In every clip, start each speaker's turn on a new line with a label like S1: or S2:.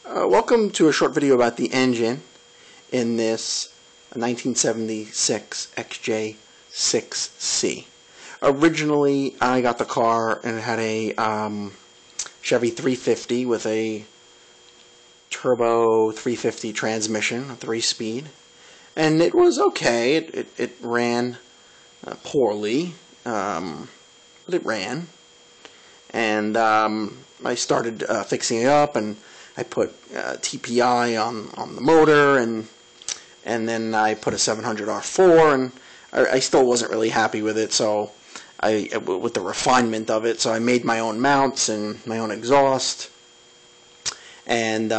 S1: Welcome to a short video about the engine in this 1976 XJ6C. Originally, I got the car and it had a Chevy 350 with a turbo 350 transmission, a 3-speed, and it was okay. It ran poorly, but it ran, and I started fixing it up, and I put TPI on the motor, and then I put a 700 R4, and I still wasn't really happy with it. So with the refinement of it, so I made my own mounts and my own exhaust, and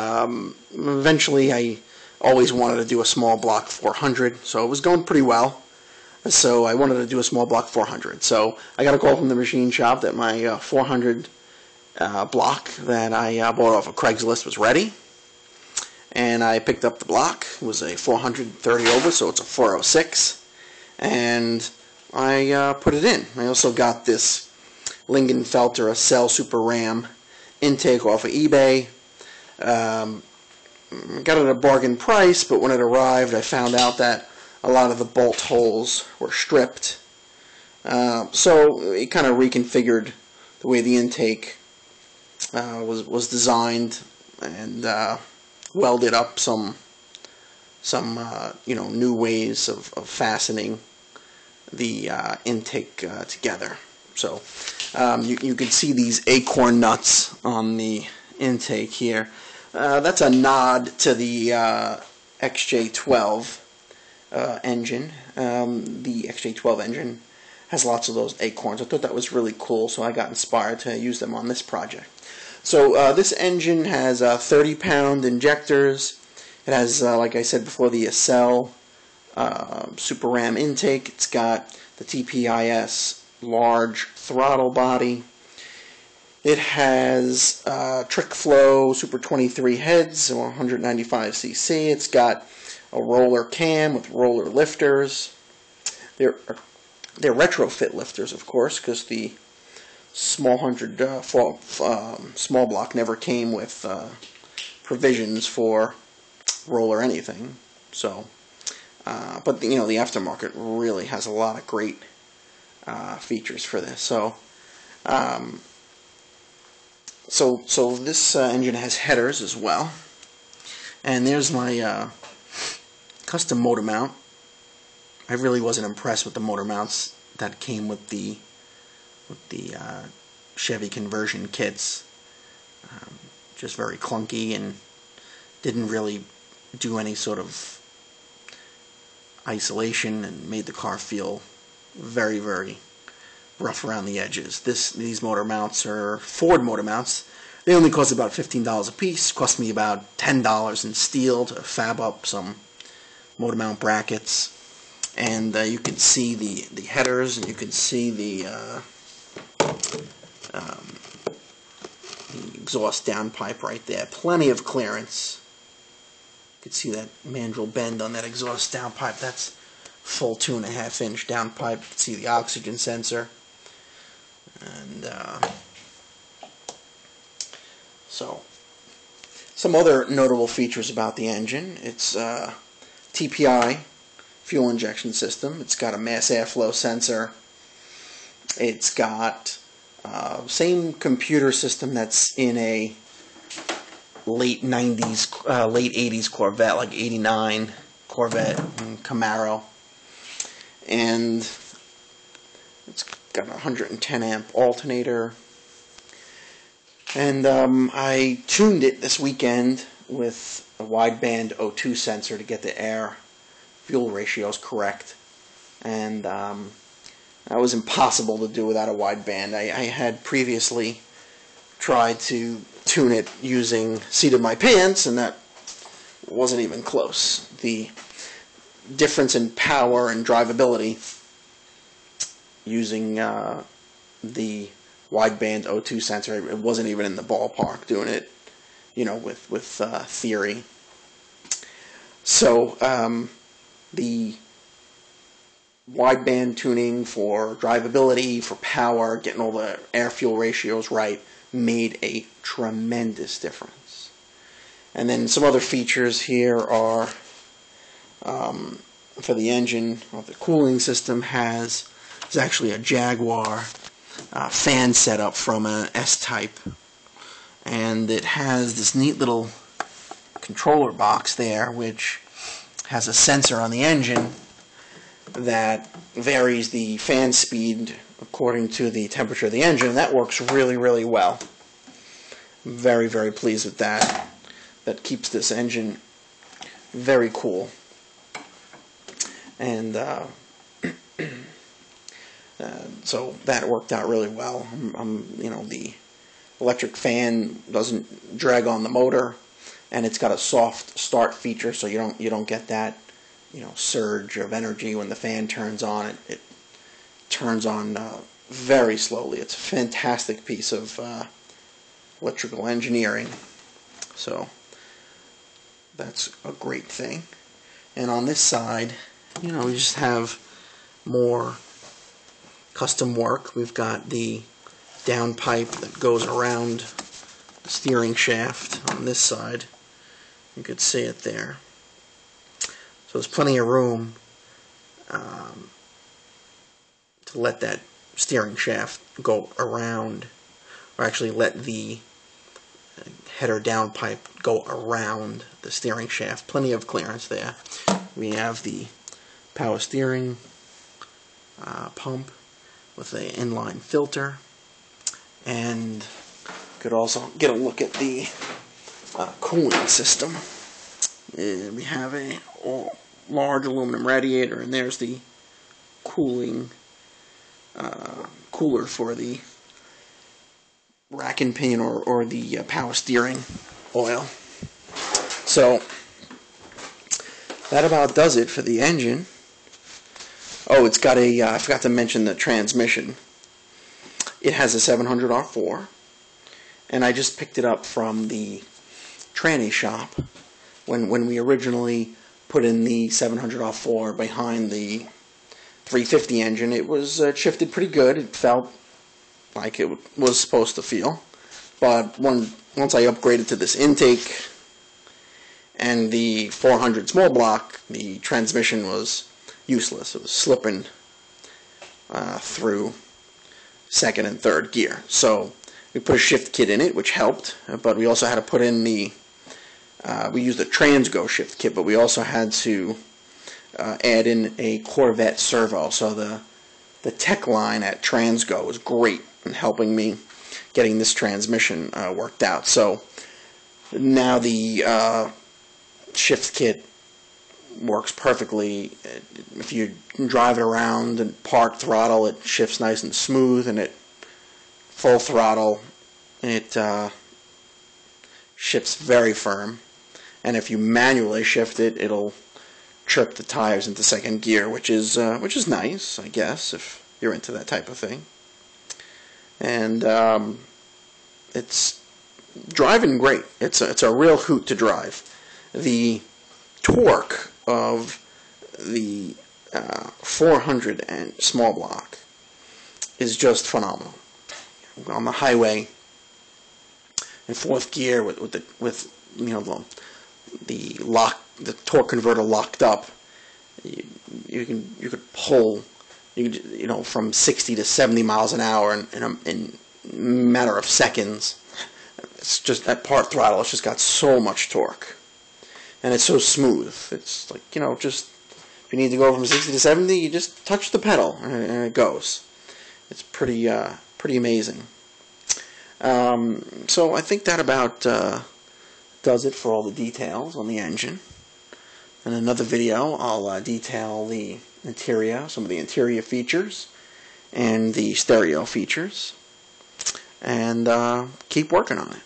S1: eventually I always wanted to do a small block 400, so it was going pretty well. So I wanted to do a small block 400. So I got a call from the machine shop that my 400 block that I bought off of Craigslist was ready, and I picked up the block. It was a 430 over, so it's a 406, and I put it in. I also got this Lingenfelter Accell SuperRam intake off of eBay. Got it at a bargain price, but when it arrived, I found out that a lot of the bolt holes were stripped. So it kind of reconfigured the way the intake was designed, and welded up some new ways of fastening the intake together. So you can see these acorn nuts on the intake here. That's a nod to the XJ12 engine. The XJ12 engine has lots of those acorns. I thought that was really cool, so I got inspired to use them on this project. So this engine has 30-pound injectors. It has, like I said before, the Accell SuperRam intake. It's got the TPIS large throttle body. It has Trick Flow Super 23 heads, 195cc. It's got a roller cam with roller lifters. They're retrofit lifters, of course, because the small small block never came with provisions for roller anything. So, but the aftermarket really has a lot of great features for this. So, so this engine has headers as well. And there's my custom motor mount. I really wasn't impressed with the motor mounts that came with the Chevy conversion kits. Just very clunky and didn't really do any sort of isolation, and made the car feel very, very rough around the edges. These motor mounts are Ford motor mounts. They only cost about $15 a piece. Cost me about $10 in steel to fab up some motor mount brackets. And you can see the headers, and you can see the exhaust downpipe right there. Plenty of clearance. You can see that mandrel bend on that exhaust downpipe. That's full 2.5-inch downpipe. You can see the oxygen sensor. And so some other notable features about the engine. It's TPI fuel injection system. It's got a mass airflow sensor. It's got same computer system that's in a late 90s, late 80s Corvette, like 89 Corvette and Camaro. And it's got a 110 amp alternator. And I tuned it this weekend with a wideband O2 sensor to get the air fuel ratios correct, and that was impossible to do without a wideband. I had previously tried to tune it using seat of my pants, and that wasn't even close. The difference in power and drivability using the wideband O2 sensor, it wasn't even in the ballpark doing it, with theory. So the wideband tuning for drivability, for power, getting all the air-fuel ratios right, made a tremendous difference. And then some other features here are for the engine, the cooling system is actually a Jaguar fan setup from an S-Type. And it has this neat little controller box there, which has a sensor on the engine that varies the fan speed according to the temperature of the engine. That works really, really well. Very, very pleased with that. That keeps this engine very cool. And so that worked out really well. You know, the electric fan doesn't drag on the motor, and it's got a soft start feature, so you don't get that, you know, surge of energy when the fan turns on. It turns on very slowly. It's a fantastic piece of electrical engineering. So that's a great thing. And on this side, you know, we just have more custom work. We've got the downpipe that goes around the steering shaft on this side. You could see it there. So there's plenty of room to let that steering shaft go around, or actually let the header downpipe go around the steering shaft. Plenty of clearance there. We have the power steering pump with an inline filter, and you could also get a look at the cooling system. We have a large aluminum radiator, and there's the cooler for the rack and pinion or the power steering oil. So that about does it for the engine. Oh, it's got a, I forgot to mention the transmission. It has a 700 R4, and I just picked it up from the tranny shop. When we originally put in the 700 R4 behind the 350 engine, it was shifted pretty good. It felt like it was supposed to feel. But once I upgraded to this intake and the 400 small block, the transmission was useless. It was slipping through second and third gear. So we put a shift kit in it, which helped, but we also had to put in the we used a Transgo shift kit, but we also had to add in a Corvette servo. So the tech line at Transgo was great in helping me getting this transmission worked out. So now the shift kit works perfectly. If you drive it around and park throttle, it shifts nice and smooth, and at full throttle it shifts very firm. And if you manually shift it, it'll chirp the tires into second gear, which is nice, I guess, if you're into that type of thing. And it's driving great. It's a real hoot to drive. The torque of the 400 and small block is just phenomenal. On the highway in fourth gear with you know the torque converter locked up, you could pull you know from 60 to 70 miles an hour in a matter of seconds. It's just at part throttle. It's just got so much torque, and it's so smooth. It's like, you know, just if you need to go from 60 to 70, you just touch the pedal and it goes. It's pretty amazing. So I think that about does it for all the details on the engine. In another video, I'll detail the interior, some of the interior features, and the stereo features, and keep working on it.